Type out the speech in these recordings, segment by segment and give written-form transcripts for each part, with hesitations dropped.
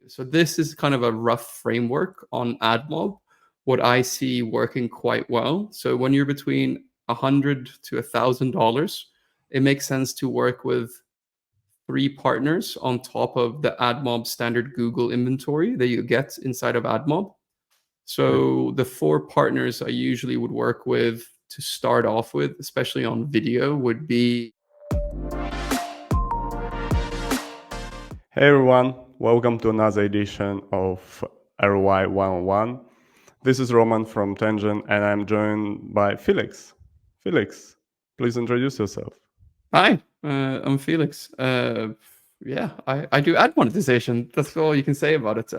So this is kind of a rough framework on AdMob, what I see working quite well. So when you're between $100 to $1,000, it makes sense to work with 3 partners on top of the AdMob standard Google inventory that you get inside of AdMob. So the 4 partners I usually would work with to start off with, especially on video, would be. Hey everyone, welcome to another edition of ROI 101. This is Roman from Tangent and I'm joined by Felix. Felix, please introduce yourself. Hi, I'm Felix. I do ad monetization. That's all you can say about it.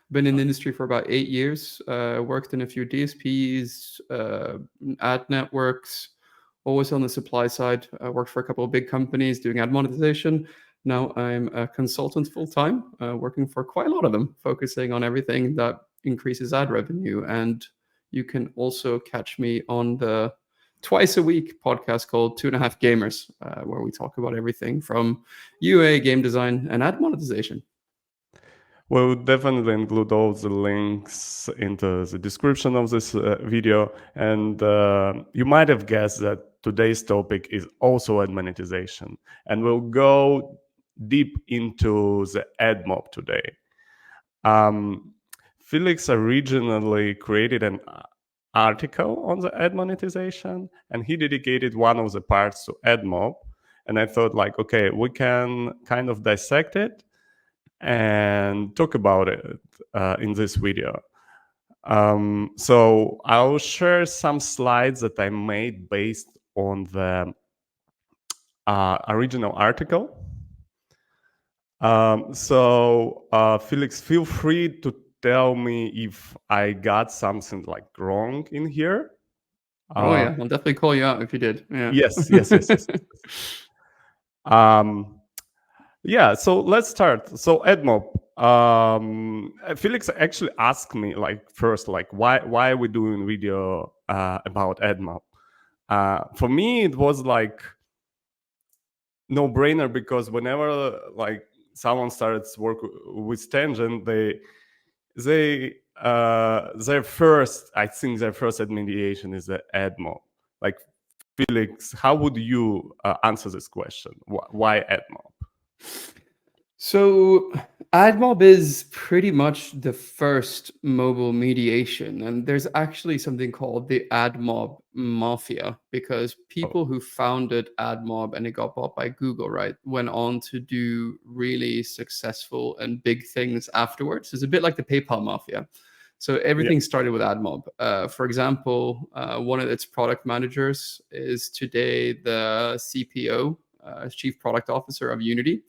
Been in the industry for about 8 years. Worked in a few DSPs, ad networks, always on the supply side. Worked for a couple of big companies doing ad monetization. Now I'm a consultant full time, working for quite a lot of them, focusing on everything that increases ad revenue. And you can also catch me on the twice a week podcast called 2.5 Gamers, where we talk about everything from UA, game design, and ad monetization. We'll definitely include all the links into the description of this video. And you might have guessed that today's topic is also ad monetization. And we'll go deep into the AdMob today. Felix originally created an article on the ad monetization, and he dedicated one of the parts to AdMob. And I thought, like, okay, we can kind of dissect it and talk about it in this video. So I'll share some slides that I made based on the original article. Felix, feel free to tell me if I got something like wrong in here. Oh yeah, I'll definitely call you out if you did. Yeah. Yes. Yeah, so let's start. So AdMob, Felix actually asked me first, why are we doing video about AdMob? For me, it was like no brainer, because whenever someone starts work with Tangent, their first ad mediation is the AdMob. Like, Felix, how would you answer this question? Why AdMob? So AdMob is pretty much the first mobile mediation, and there's actually something called the AdMob mafia, because people who founded AdMob and it got bought by Google, right, went on to do really successful and big things afterwards. It's a bit like the PayPal mafia. So everything started with AdMob. For example, one of its product managers is today the CPO, Chief Product Officer of Unity.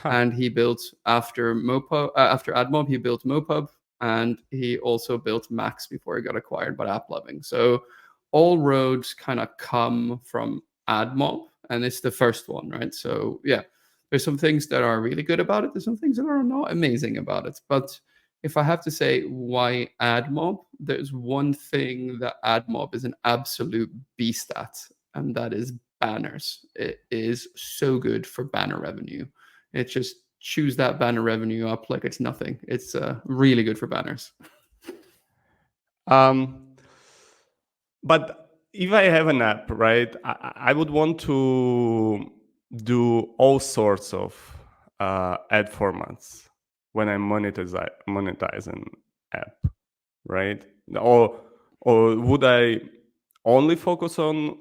And he built after AdMob, he built Mopub, and he also built Max before he got acquired by AppLovin. So all roads kind of come from AdMob, and it's the first one, right? So yeah, there's some things that are really good about it. There's some things that are not amazing about it. But if I have to say why AdMob, there's one thing that AdMob is an absolute beast at, and that is banners. It is so good for banner revenue. It just chews that banner revenue up like it's nothing. It's really good for banners. But if I have an app, right, I would want to do all sorts of ad formats when I'm monetizing app, right? Or would I only focus on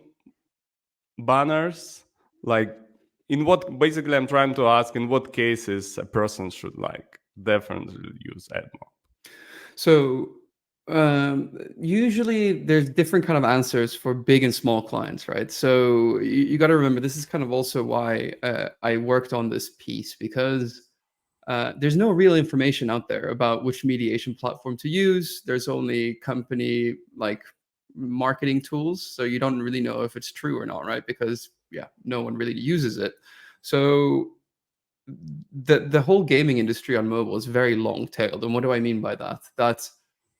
banners? Like, basically I'm trying to ask in what cases a person should definitely use AdMob. So usually there's different kind of answers for big and small clients, right? So you got to remember, this is kind of also why I worked on this piece, because there's no real information out there about which mediation platform to use. There's only company marketing tools, so you don't really know if it's true or not, right? Because no one really uses it. So the whole gaming industry on mobile is very long tailed. And what do I mean by that? That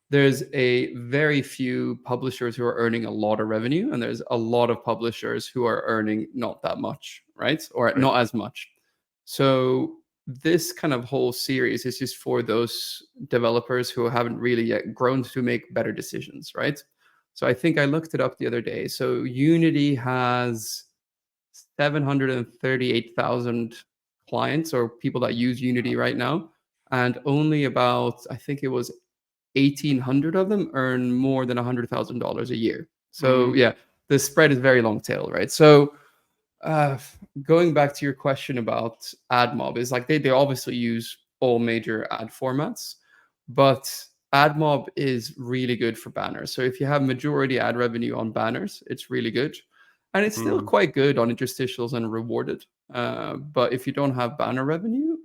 there's a very few publishers who are earning a lot of revenue, and there's a lot of publishers who are earning not that much, right? Or not as much. So this kind of whole series is just for those developers who haven't really yet grown to make better decisions, right? So I think I looked it up the other day. So Unity has 738,000 clients or people that use Unity right now, and only about, I think it was 1,800 of them earn more than $100,000 a year. So Mhm. yeah, the spread is very long tail, right? So uh, going back to your question about AdMob, is like they obviously use all major ad formats, but AdMob is really good for banners. So if you have majority ad revenue on banners, it's really good, and it's still Mhm. quite good on interstitials and rewarded. But if you don't have banner revenue,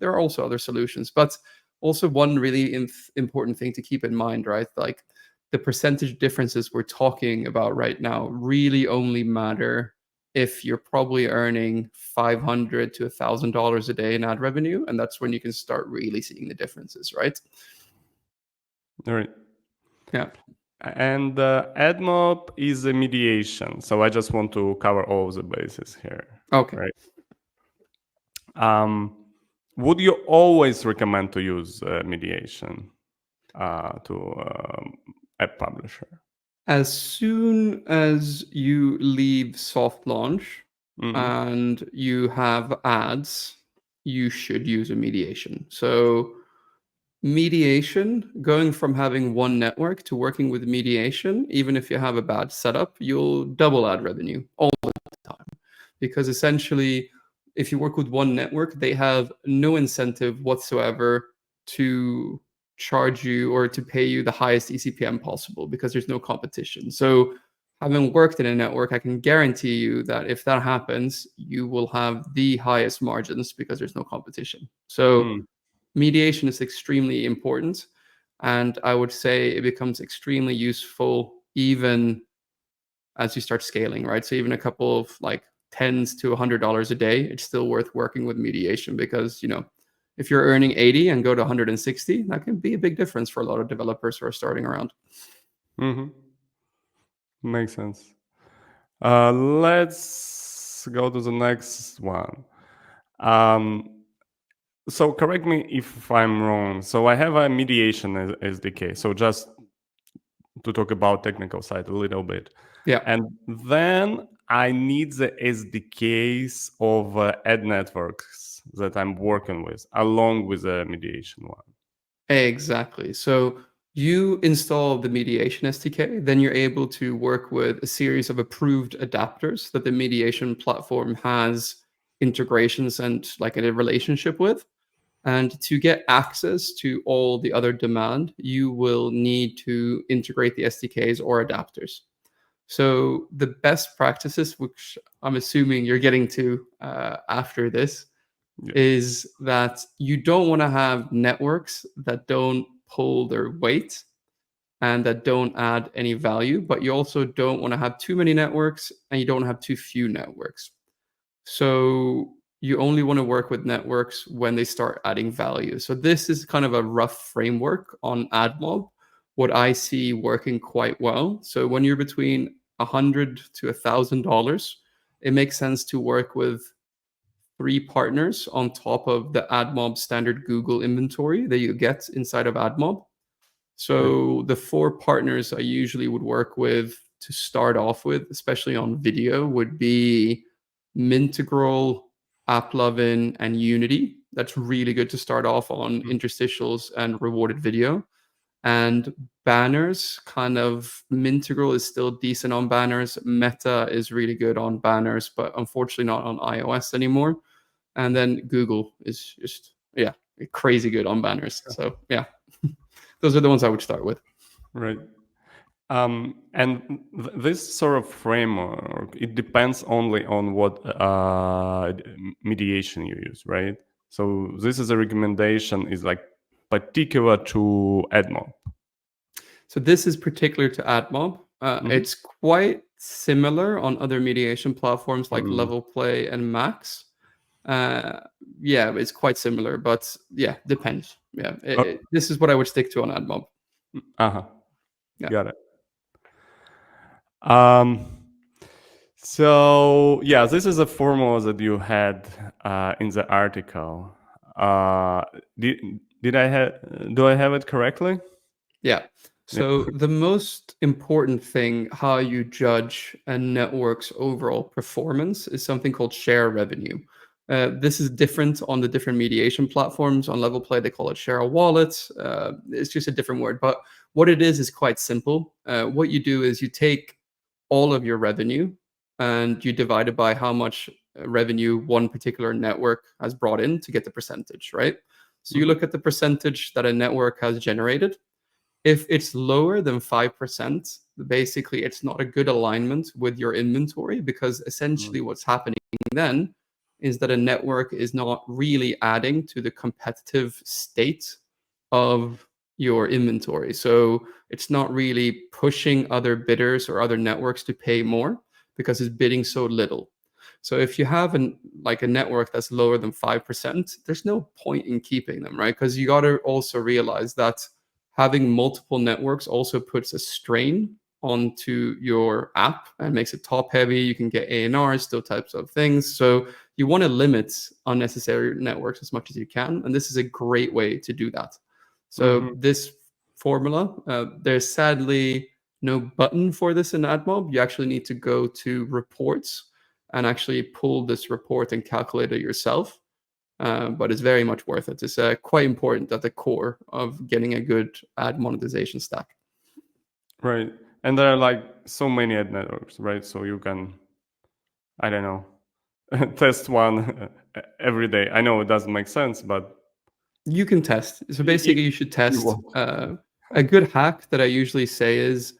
there are also other solutions. But also one really important thing to keep in mind, right? Like the percentage differences we're talking about right now really only matter if you're probably earning $500 to $1,000 a day in ad revenue, and that's when you can start really seeing the differences, right? All right. Yeah. And AdMob is a mediation. So I just want to cover all the bases here, Okay. right? Would you always recommend to use mediation to app publisher? As soon as you leave soft launch Mhm. and you have ads, you should use a mediation. So mediation, going from having one network to working with mediation, even if you have a bad setup, you'll double ad revenue all the time. Because essentially, if you work with one network, they have no incentive whatsoever to charge you or to pay you the highest ECPM possible because there's no competition. So, having worked in a network, I can guarantee you that if that happens, you will have the highest margins because there's no competition. So, Mm. mediation is extremely important. And I would say it becomes extremely useful even as you start scaling, right? So even a couple of like tens to $100 a day, it's still worth working with mediation because, if you're earning 80 and go to 160, that can be a big difference for a lot of developers who are starting around. Mhm. Makes sense. Let's go to the next one. Um, so correct me if I'm wrong. So I have a mediation SDK. So just to talk about technical side a little bit. Yeah. And then I need the SDKs of ad networks that I'm working with along with the mediation one. Exactly. So you install the mediation SDK, then you're able to work with a series of approved adapters that the mediation platform has integrations and like a relationship with. And to get access to all the other demand, you will need to integrate the SDKs or adapters. So the best practices, which I'm assuming you're getting to after this, Yeah. is that you don't want to have networks that don't pull their weight and that don't add any value, but you also don't want to have too many networks and you don't have too few networks. So you only want to work with networks when they start adding value. So this is kind of a rough framework on AdMob, what I see working quite well. So when you're between $100 to $1,000, it makes sense to work with 3 partners on top of the AdMob standard Google inventory that you get inside of AdMob. Okay. So the 4 partners I usually would work with to start off with, especially on video, would be Mintegral, AppLovin, and Unity. That's really good to start off on Mm. interstitials and rewarded video. And banners, kind of Mintegral is still decent on banners. Meta is really good on banners, but unfortunately not on iOS anymore. And then Google is just, yeah, crazy good on banners. So yeah, those are the ones I would start with. Right. And this sort of framework, it depends only on what mediation you use, right? So this is a recommendation is like particular to AdMob. So this is particular to AdMob. Mm-hmm. It's quite similar on other mediation platforms like Mm. Level Play and Max. Uh, yeah, it's quite similar, but yeah, depends. Yeah, this is what I would stick to on AdMob. Uh-huh. Yeah. Got it. Um, so yeah, this is a formula that you had in the article. Did I have? Do I have it correctly? Yeah. So the most important thing how you judge a network's overall performance is something called share revenue. This is different on the different mediation platforms. On Level Play, they call it share a wallet. It's just a different word, but what it is quite simple. What you do is you take all of your revenue and you divide it by how much revenue one particular network has brought in to get the percentage, right? So you look at the percentage that a network has generated. If it's lower than 5%, basically it's not a good alignment with your inventory, because essentially what's happening then is that a network is not really adding to the competitive state of your inventory. So it's not really pushing other bidders or other networks to pay more because it's bidding so little. So if you have a network that's lower than 5%, there's no point in keeping them, right? Because you got to also realize that having multiple networks also puts a strain onto your app and makes it top heavy. You can get ANRs, those types of things. So you want to limit unnecessary networks as much as you can. And this is a great way to do that. So this formula, there's sadly no button for this in AdMob. You actually need to go to reports and actually pull this report and calculate it yourself. But it's very much worth it. It's quite important at the core of getting a good ad monetization stack. Right. And there are like so many ad networks, right? So you can, I don't know, test one every day. I know it doesn't make sense, but you can test. So basically, you should test. A good hack that I usually say is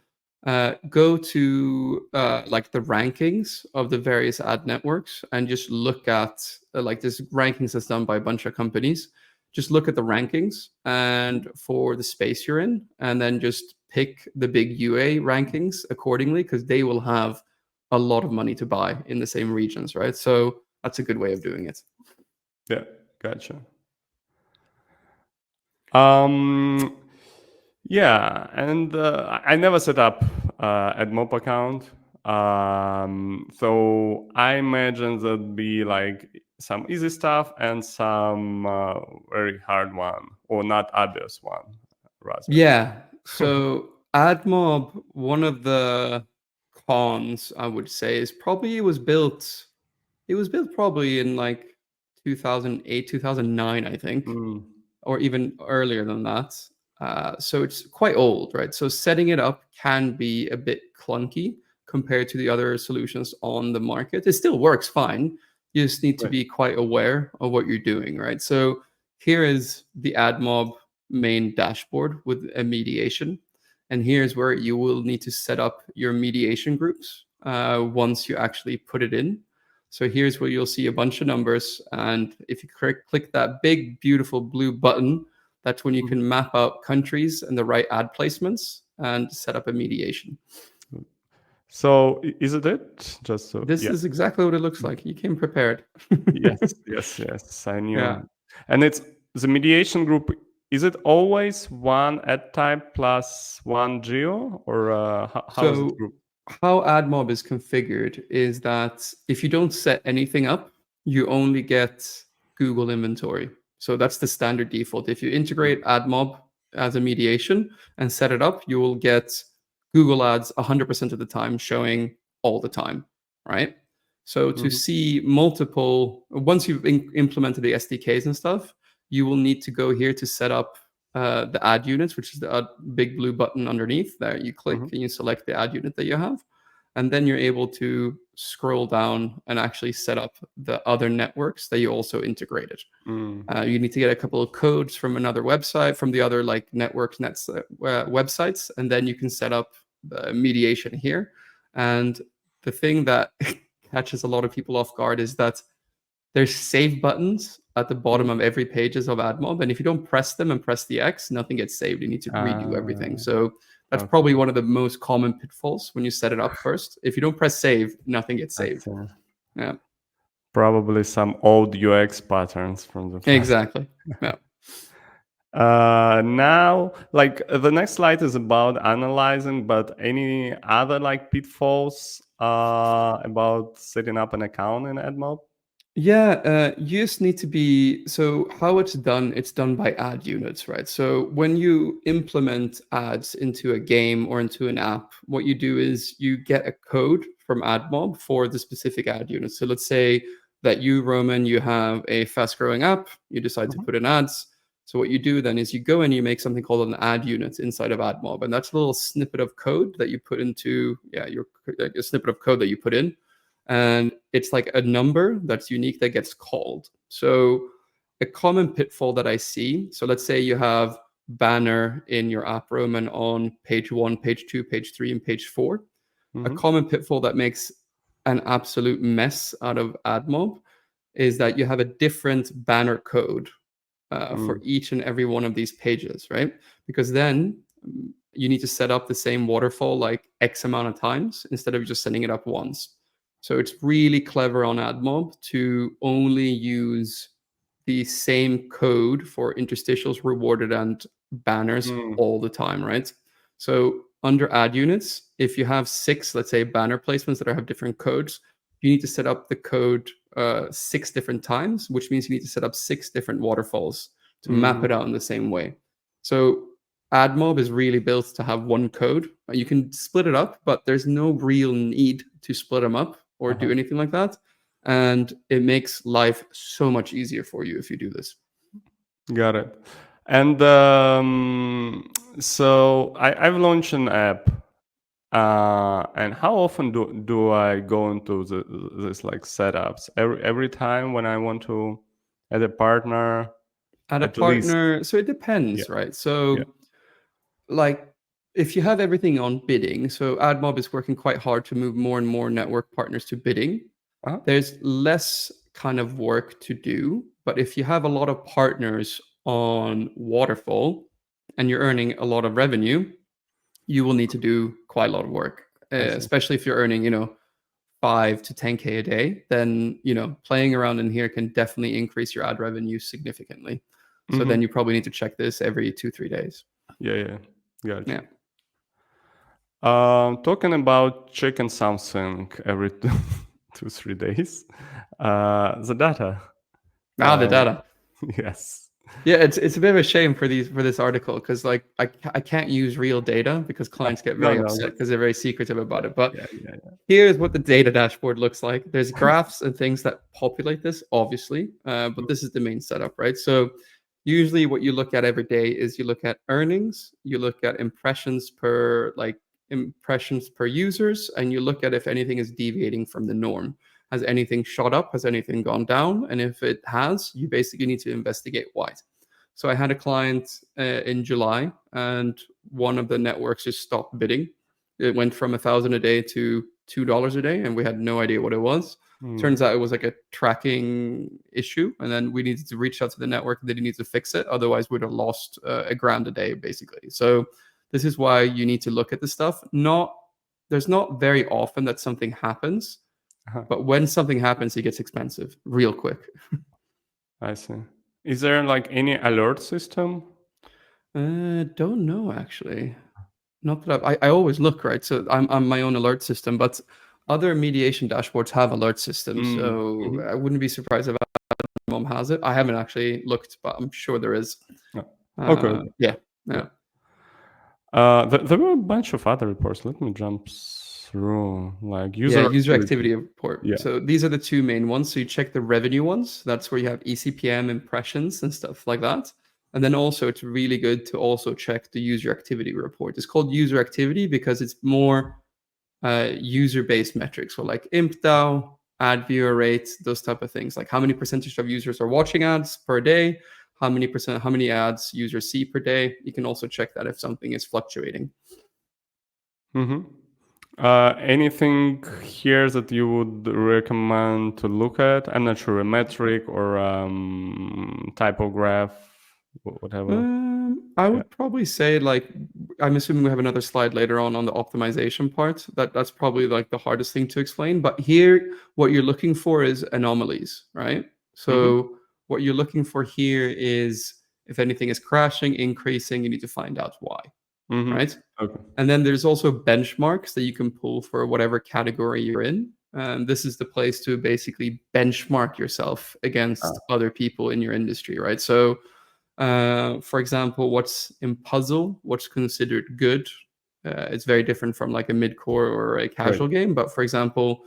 go to like the rankings of the various ad networks and just look at like this rankings that's done by a bunch of companies. Just look at the rankings and for the space you're in, and then just pick the big UA rankings accordingly, because they will have a lot of money to buy in the same regions, right? So that's a good way of doing it. Yeah, gotcha. Yeah, and I never set up AdMob account. So I imagine there'd be like some easy stuff and some very hard one, or not obvious one, rather. Yeah. So AdMob, one of the cons I would say is probably it was built probably in like 2008, 2009, I think, or even earlier than that. So it's quite old, right? So setting it up can be a bit clunky compared to the other solutions on the market. It still works fine. You just need to be quite aware of what you're doing, right? So here is the AdMob main dashboard with a mediation. And here's where you will need to set up your mediation groups once you actually put it in. So here's where you'll see a bunch of numbers. And if you click that big, beautiful blue button, that's when you can map out countries and the right ad placements and set up a mediation. So is it? Just so this is exactly what it looks like. You came prepared. yes. I knew. Yeah. And it's the mediation group. Is it always one ad type plus one geo, or how is it group? How AdMob is configured is that if you don't set anything up, you only get Google inventory. So that's the standard default. If you integrate AdMob as a mediation and set it up, you will get Google ads 100% of the time showing all the time, right? So to see multiple, once you've implemented the SDKs and stuff, you will need to go here to set up the ad units, which is the big blue button underneath there. You click and you select the ad unit that you have. And then you're able to scroll down and actually set up the other networks that you also integrated. You need to get a couple of codes from another website, from the other like networks, websites, and then you can set up the mediation here. And the thing that catches a lot of people off guard is that there's save buttons at the bottom of every pages of AdMob, and if you don't press them and press the X, nothing gets saved. You need to redo everything. So that's probably one of the most common pitfalls when you set it up first. If you don't press save, nothing gets saved. Yeah. Probably some old UX patterns from the past. Exactly. Yeah. Now, like the next slide is about analyzing, but any other like pitfalls about setting up an account in AdMob? Yeah, you just need to be so how it's done by ad units, right? So when you implement ads into a game or into an app, what you do is you get a code from AdMob for the specific ad unit. So let's say that you, Roman, you have a fast-growing app, you decide to Mhm. put in ads. So what you do then is you go and you make something called an ad unit inside of AdMob, and that's a little snippet of code that you put into, yeah, your like a snippet of code that you put in, and it's like a number that's unique that gets called. So a common pitfall that I see, so let's say you have banner in your app, Roman, on page 1, page 2, page 3, and page 4. A Mhm. common pitfall that makes an absolute mess out of AdMob is that you have a different banner code for Mm. each and every one of these pages, right? Because then you need to set up the same waterfall like X amount of times instead of just setting it up once. So it's really clever on AdMob to only use the same code for interstitials, rewarded, and banners Mm. all the time, right? So under ad units, if you have 6, let's say, banner placements that have different codes, you need to set up the code 6 different times, which means you need to set up 6 different waterfalls to map Mm. it out in the same way. So AdMob is really built to have one code. You can split it up, but there's no real need to split them up or do Uh-huh. anything like that. And it makes life so much easier for you if you do this. Got it. And so I've launched an app. And how often do I go into this like setups? Every time when I want to add a partner, Add a at least. partner, so it Yeah. depends, right? Yeah. So, like, if you have everything on bidding, so AdMob is working quite hard to move more and more network partners to bidding. Uh-huh. There's less kind of work to do, but if you have a lot of partners on waterfall and you're earning a lot of revenue, you will need to do quite a lot of work, I see. especially if you're earning, 5 to 10K a day, then, playing around in here can definitely increase your ad revenue significantly. So Mm-hmm. then you probably need to check this every 2, 3 days. Yeah, yeah. Gotcha. Yeah. Talking about checking something every 2, 3 days. The data. The Uh, data. yes. Yeah, it's a bit of a shame for this article because like I can't use real data because clients get No, very no, upset that's because they're very secretive about yeah, it. But yeah, yeah, yeah. here's what the data dashboard looks like. There's graphs and things that populate this, obviously, but Mm. this is the main setup, right? So usually what you look at every day is you look at earnings, you look at impressions per users, and you look at if anything is deviating from the norm. Has anything shot up? Has anything gone down? And if it has, you basically need to investigate why. So I had a client in July, and one of the networks just stopped bidding. It went from 1,000 a day to $2 a day, and we had no idea what it was. Mm. Turns out it was like a tracking issue, and then we needed to reach out to the network. They needed to fix it, otherwise we'd have lost a grand a day, basically. So this is why you need to look at the stuff. There's not very often that something happens, Uh-huh. but when something happens, it gets expensive real quick. I see. Is there like any alert system? Don't know actually. Not that I always look, right. So I'm my own alert system, but other mediation dashboards have alert systems. Mm. So Mhm. I wouldn't be surprised if mom has it. I haven't actually looked, but I'm sure there is. Yeah. Okay. Okay. Yeah, Yeah. yeah. There were a bunch of other reports. Let me jump through like Yeah, user user activity. activity report. Yeah. So these are the two main ones. So you check the revenue ones. That's where you have ECPM, impressions, and stuff like that. And then also it's really good to also check the user activity report. It's called user activity because it's more user-based metrics. So like ImpDAO, ad viewer rates, those type of things. Like how many percentage of users are watching ads per day, how many ads users see per day. You can also check that if something is fluctuating. Mm-hmm. Anything here that you would recommend to look at? I'm not sure, a metric or typograph, whatever. I Yeah. would probably say like I'm assuming we have another slide later on the optimization part. That's probably like the hardest thing to explain. But here, what you're looking for is anomalies, right? Mm-hmm. So what you're looking for here is if anything is crashing, increasing, you need to find out why, Mm-hmm. right? Okay. And then there's also benchmarks that you can pull for whatever category you're in. And this is the place to basically benchmark yourself against other people in your industry, right? So, for example, what's in puzzle, what's considered good, it's very different from like a mid-core or a Right. casual game. But for example,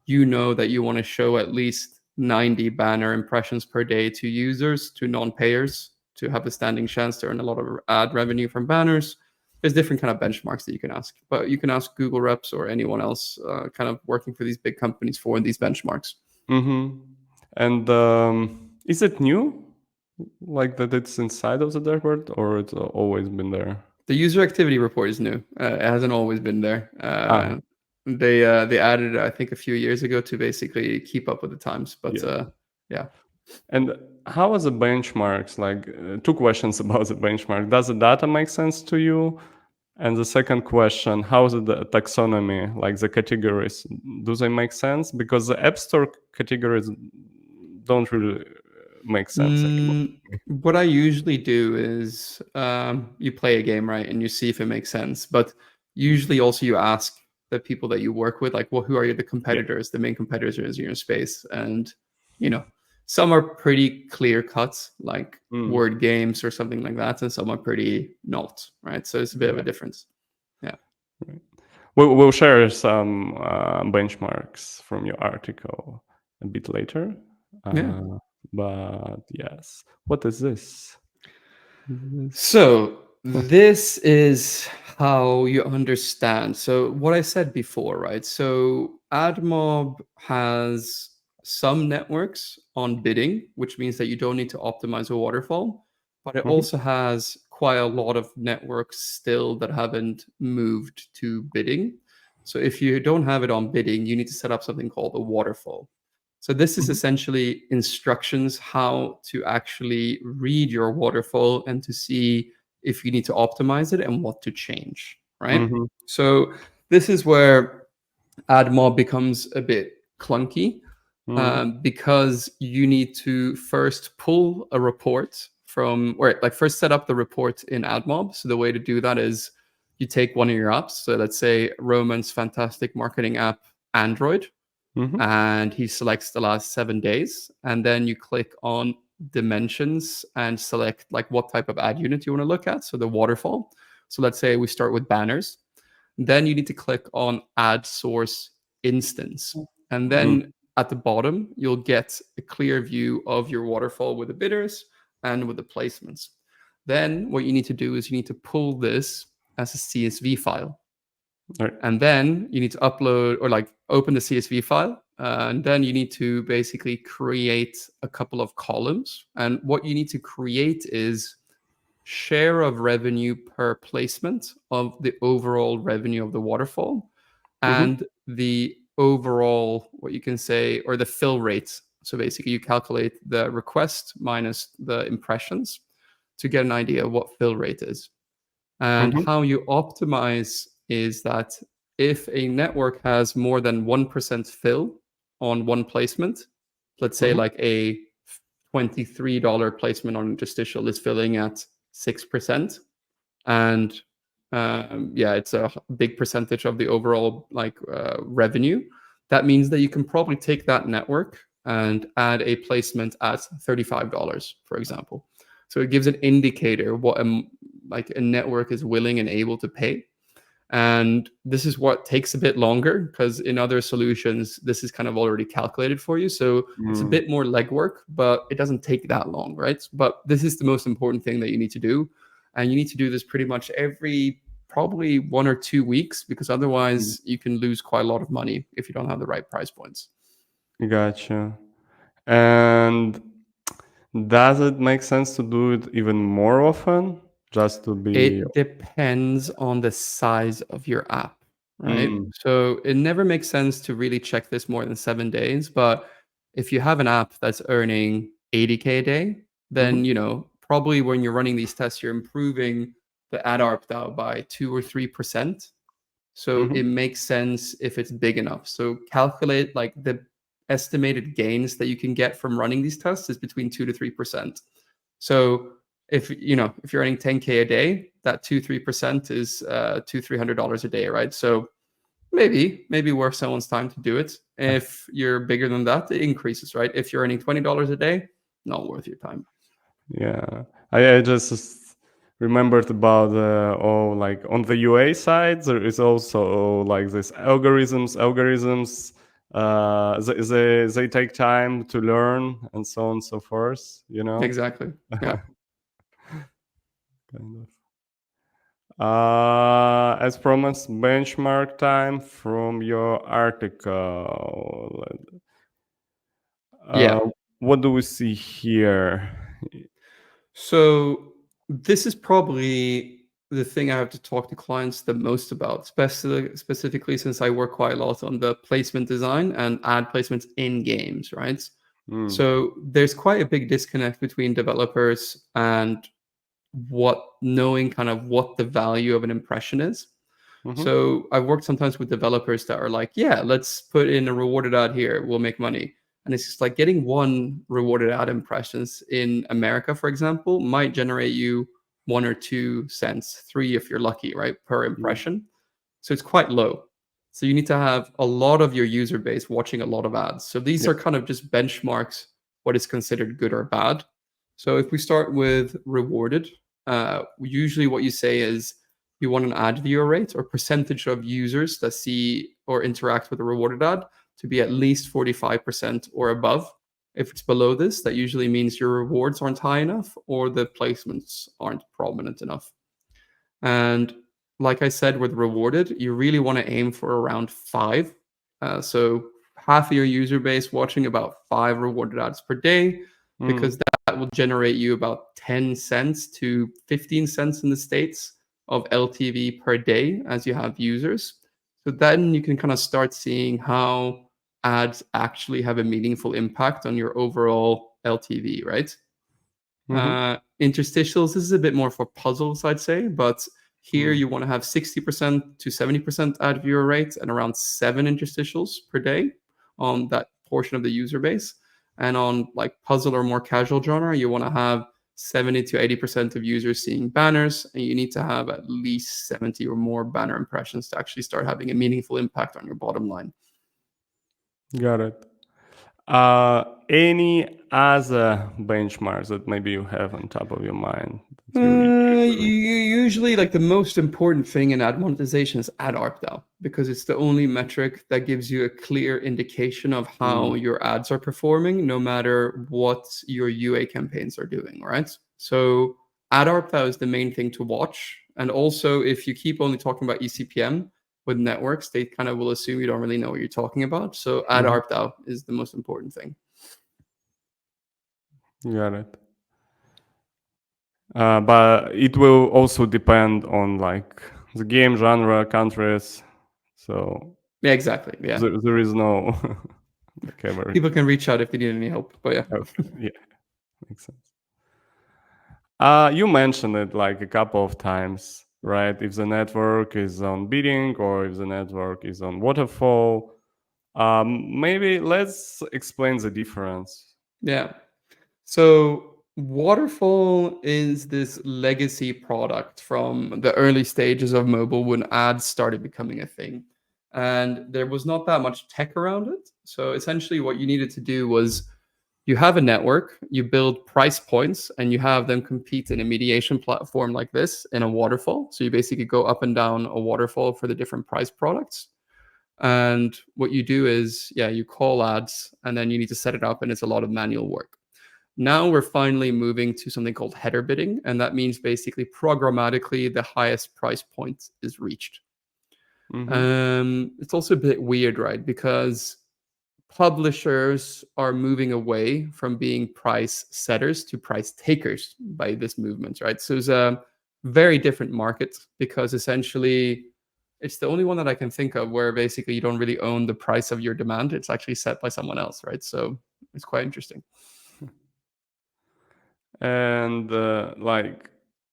you know that you want to show at least 90 banner impressions per day to users, to non-payers, to have a standing chance to earn a lot of ad revenue from banners. There's different kind of benchmarks that you can ask, but you can ask Google reps or anyone else kind of working for these big companies for these benchmarks. Mm-hmm. And is it new, like that it's inside of the dashboard, or it's always been there? The user activity report is new. It hasn't always been there. Ah, They added it, I think, a few years ago to basically keep up with the times. But yeah. yeah. And how are the benchmarks? Like, two questions about the benchmark. Does the data make sense to you? And the second question, how is the taxonomy, like the categories? Do they make sense? Because the App Store categories don't really make sense anymore. What I usually do is you play a game, right, and you see if it makes sense. But usually also you ask the people that you work with, like, well, who are the Yeah. competitors, the main competitors in your space? And, you know, some are pretty clear cut, like Mm. word games or something like that, and some are pretty not, right? So it's a bit of a Yeah. difference. Yeah. Right. We'll share some benchmarks from your article a bit later. Yeah. But yes, what is this? So this is how you understand. So what I said before, right? So AdMob has some networks on bidding, which means that you don't need to optimize a waterfall, but it Mhm, also has quite a lot of networks still that haven't moved to bidding. So if you don't have it on bidding, you need to set up something called a waterfall. So this is mhm, essentially instructions how to actually read your waterfall and to see if you need to optimize it and what to change, right? mhm, So this is where AdMob becomes a bit clunky mhm, because you need to first pull a report from, or like first set up the report in AdMob. So the way to do that is you take one of your apps. So let's say Roman's fantastic marketing app, Android, mhm, and he selects the last 7 days. And then you click on dimensions and select like what type of ad unit you want to look at. So the waterfall. So let's say we start with banners. Then you need to click on add source instance. And mm, then at the bottom, you'll get a clear view of your waterfall with the bidders and with the placements. Then what you need to do is you need to pull this as a CSV file. right, And then you need to upload or like open the CSV file. And then you need to basically create a couple of columns. And what you need to create is share of revenue per placement of the overall revenue of the waterfall mhm, and the overall, what you can say, or the fill rate. So basically, you calculate the request minus the impressions to get an idea of what fill rate is. And mhm, how you optimize is that if a network has more than 1% fill on one placement, let's say mhm, like a $23 placement on interstitial is filling at 6%. And yeah, it's a big percentage of the overall like revenue. That means that you can probably take that network and add a placement at $35, for example. So it gives an indicator what like a network is willing and able to pay. And this is what takes a bit longer because in other solutions, this is kind of already calculated for you. So it's a mm. bit more legwork, but it doesn't take that long, right? But this is the most important thing that you need to do. And you need to do this pretty much every probably 1 or 2 weeks because Mm. otherwise you can lose quite a lot of money if you don't have the right price points. Gotcha. And does it make sense to do it even more often? Just to be. It depends on the size of your app, right? Mm, So it never makes sense to really check this more than 7 days. But if you have an app that's earning 80K a day, then, mhm, probably when you're running these tests, you're improving the ad ARPDAU by 2 or 3%. So mhm, it makes sense if it's big enough. So calculate like the estimated gains that you can get from running these tests is between 2 to 3%. So if you're earning 10K a day, that 2-3% is $200-300 a day, right? So maybe worth someone's time to do it. If you're bigger than that, it increases, right? If you're earning $20 a day, not worth your time. Yeah, I just remembered about like on the UA side there is also like this algorithms they take time to learn and so on and so forth, you know. Exactly. Yeah. Kind of. As promised, benchmark time from your article. Yeah. What do we see here? So this is probably the thing I have to talk to clients the most about, specifically since I work quite a lot on the placement design and ad placements in games, right? Mm, So there's quite a big disconnect between developers and what knowing kind of what the value of an impression is. mhm, So I've worked sometimes with developers that are like, yeah, let's put in a rewarded ad here, we'll make money. And it's just like getting one rewarded ad impressions in America, for example, might generate you 1 or 2 cents, three if you're lucky, right, per mm, impression. So it's quite low. So you need to have a lot of your user base watching a lot of ads. So these yeah, are kind of just benchmarks, what is considered good or bad. So if we start with rewarded, usually what you say is you want an ad viewer rate or percentage of users that see or interact with a rewarded ad to be at least 45% or above. If it's below this, that usually means your rewards aren't high enough or the placements aren't prominent enough. And like I said, with rewarded, you really want to aim for around five. So half of your user base watching about 5 rewarded ads per day, mm, because that will generate you about 10 cents to 15 cents in the States of LTV per day as you have users. So then you can kind of start seeing how ads actually have a meaningful impact on your overall LTV, right? mhm, Interstitials, this is a bit more for puzzles, I'd say, but here mm, you want to have 60% to 70% ad viewer rate and around 7 interstitials per day on that portion of the user base. And on like puzzle or more casual genre, you want to have 70 to 80% of users seeing banners, and you need to have at least 70 or more banner impressions to actually start having a meaningful impact on your bottom line. got it. Any other benchmarks that maybe you have on top of your mind that you usually? Usually, like the most important thing in ad monetization is ad ARPDAU because it's the only metric that gives you a clear indication of how Mm, your ads are performing, no matter what your UA campaigns are doing, right? So ad ARPDAU is the main thing to watch. And also, if you keep only talking about eCPM with networks, they kind of will assume you don't really know what you're talking about. So ad mhm, ARPDAU is the most important thing. got it. But it will also depend on like the game genre, countries. So Yeah, exactly. Yeah. there is no like every. People can reach out if they need any help. But yeah. Okay, yeah, makes sense. You mentioned it like a couple of times, right? If the network is on bidding or if the network is on waterfall, maybe let's explain the difference. Yeah. So Waterfall is this legacy product from the early stages of mobile when ads started becoming a thing. And there was not that much tech around it. So essentially, what you needed to do was you have a network, you build price points, and you have them compete in a mediation platform like this in a waterfall. So you basically go up and down a waterfall for the different price products. And what you do is, yeah, you call ads and then you need to set it up, and it's a lot of manual work. Now we're finally moving to something called header bidding, and that means basically programmatically the highest price point is reached. Mm-hmm. It's also a bit weird, right? Because publishers are moving away from being price setters to price takers by this movement, right? So it's a very different market because essentially it's the only one that I can think of where basically you don't really own the price of your demand. It's actually set by someone else, right? So it's quite interesting. And like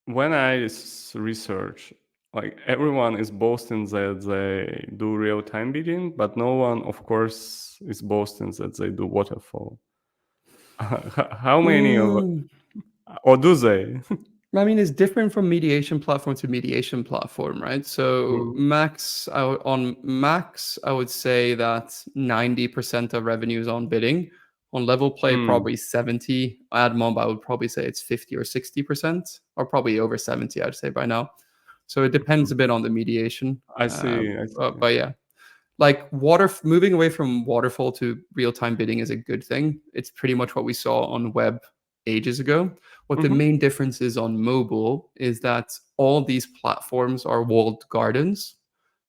when I research, like everyone is boasting that they do real time bidding, but no one, of course, is boasting that they do waterfall. How many of, Mm, or do they? I mean, it's different from mediation platform to mediation platform, right? So Mm. on Max, I would say that 90% of revenue is on bidding. On level play, Mm. probably 70. AdMob, I would probably say it's 50 or 60%, or probably over 70, I'd say by now. So it depends a bit on the mediation. I see. I see. But yeah, like moving away from waterfall to real-time bidding is a good thing. It's pretty much what we saw on web ages ago. What the Mhm. main difference is on mobile is that all these platforms are walled gardens. Mhm.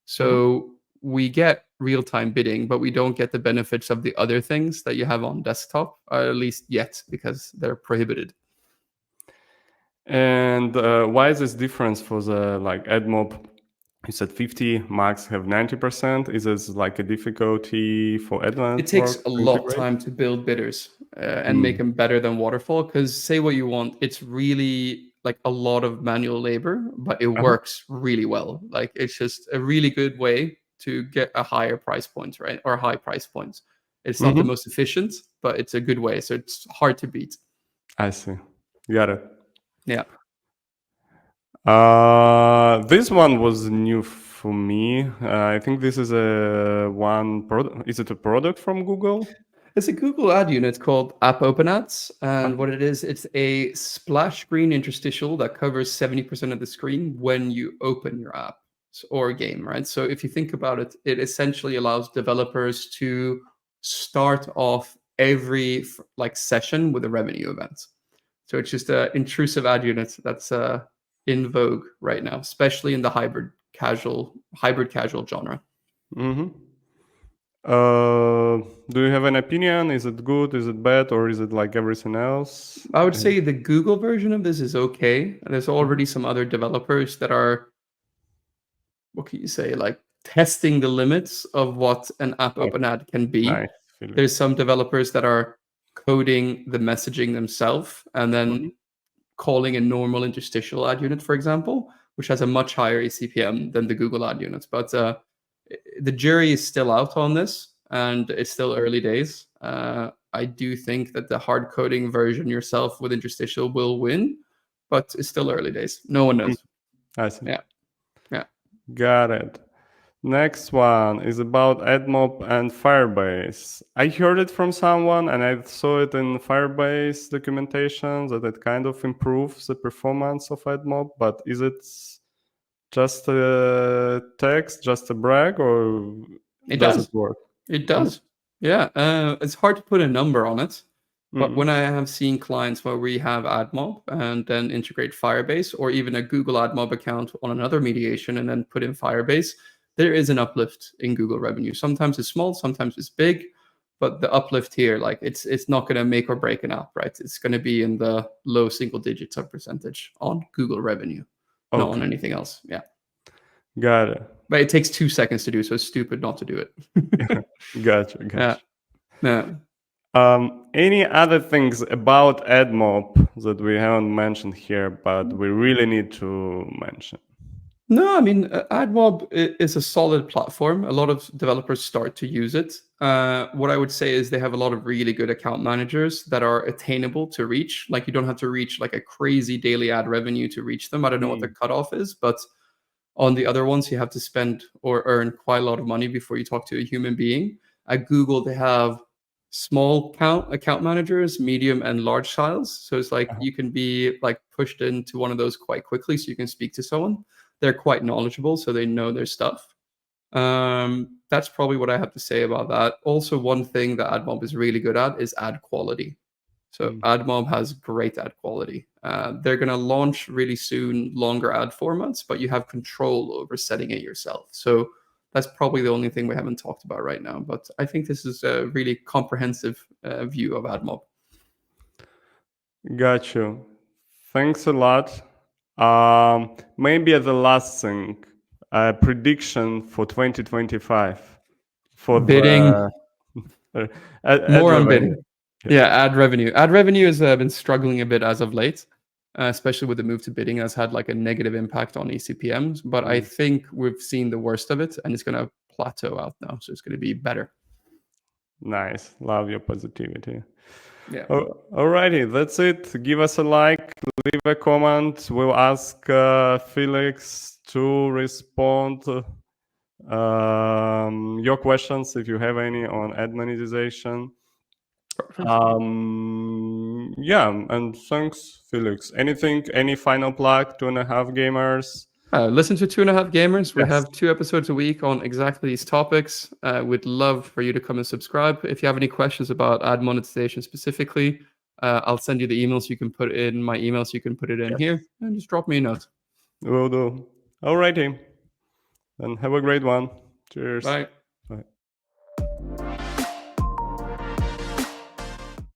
So we get real-time bidding, but we don't get the benefits of the other things that you have on desktop, at least yet, because they're prohibited. And why is this difference for the like AdMob? You said 50, Max have 90%. Is this like a difficulty for ad It takes network a to lot integrate? time to build bidders and make Mm. them better than waterfall, because say what you want, it's really like a lot of manual labor, but it Uh-huh. works really well. Like it's just a really good way to get a higher price point, right? Or high price points. It's not the Mhm. most efficient, but it's a good way, so it's hard to beat. I see. Got it. Yeah. This one was new for me. I think this is a one product. Is it a product from Google? It's a Google ad unit called App Open Ads. And Okay. what it is, it's a splash screen interstitial that covers 70% of the screen when you open your app or game, right? So if you think about it, it essentially allows developers to start off every like session with a revenue event. So it's just an intrusive ad unit that's in vogue right now, especially in the hybrid casual genre. Mm-hmm. Uh, do you have an opinion? Is it good? Is it bad? Or is it like everything else? I would say the Google version of this is okay. There's Mhm. already some other developers that are, what can you say, like testing the limits of what an app Okay. open ad can be. Nice, Felix. There's some developers that are coding the messaging themselves and Mhm. then calling a normal interstitial ad unit, for example, which has a much higher ACPM than the Google ad units. But the jury is still out on this, and it's still early days. I do think that the hard coding version yourself with interstitial will win, but it's still early days. No one Mm. knows. I see. Yeah, yeah. Got it. Next one is about AdMob and Firebase. I heard it from someone and I saw it in Firebase documentation that it kind of improves the performance of AdMob, but is it just a text, just a brag, or It does it does. work? It Mhm. does. Yeah. It's hard to put a number on it. But when Mhm. I have seen clients where we have AdMob and then integrate Firebase or even a Google AdMob account on another mediation and then put in Firebase, there is an uplift in Google revenue. Sometimes it's small, sometimes it's big, but the uplift here, like it's not going to make or break an app, right? It's going to be in the low single digits of percentage on Google revenue, not on Okay, anything else. Yeah. got it. But it takes 2 seconds to do, so it's stupid not to do it. Gotcha, Yeah. gotcha. Yeah. Any other things about AdMob that we haven't mentioned here, but we really need to mention? No, I mean, AdMob is a solid platform. A lot of developers start to use it. What I would say is they have a lot of really good account managers that are attainable to reach. Like you don't have to reach like a crazy daily ad revenue to reach them. I don't know what the Mm. cutoff is, but on the other ones, you have to spend or earn quite a lot of money before you talk to a human being. At Google, they have small account managers, medium and large files. So it's like Uh-huh. you can be like pushed into one of those quite quickly, so you can speak to someone. They're quite knowledgeable, so they know their stuff. That's probably what I have to say about that. Also, one thing that AdMob is really good at is ad quality. So Mm. AdMob has great ad quality. They're going to launch really soon longer ad formats, but you have control over setting it yourself. So that's probably the only thing we haven't talked about right now. But I think this is a really comprehensive view of AdMob. Got you. Thanks a lot. Maybe as the last thing, a prediction for 2025 for Bidding, the ad more on revenue. bidding. Yeah. Yeah, ad revenue. Ad revenue has been struggling a bit as of late, especially with the move to bidding has had like a negative impact on ECPMs. But I Mm. think we've seen the worst of it and it's going to plateau out now. So it's going to be better. Nice. Love your positivity. Yeah. Alrighty, that's it. Give us a like, leave a comment. We'll ask Felix to respond your questions if you have any on ad monetization. Perfect. Yeah, and thanks, Felix. Any final plug? 2.5 Gamers. Listen to 2.5 Gamers. We Yes. have 2 episodes a week on exactly these topics. We'd love for you to come and subscribe. If you have any questions about ad monetization specifically, I'll send you the email so you can put it in my email so you can put it in here, and just drop me a note. Will do. Alrighty. Then have a great one. Cheers. Bye.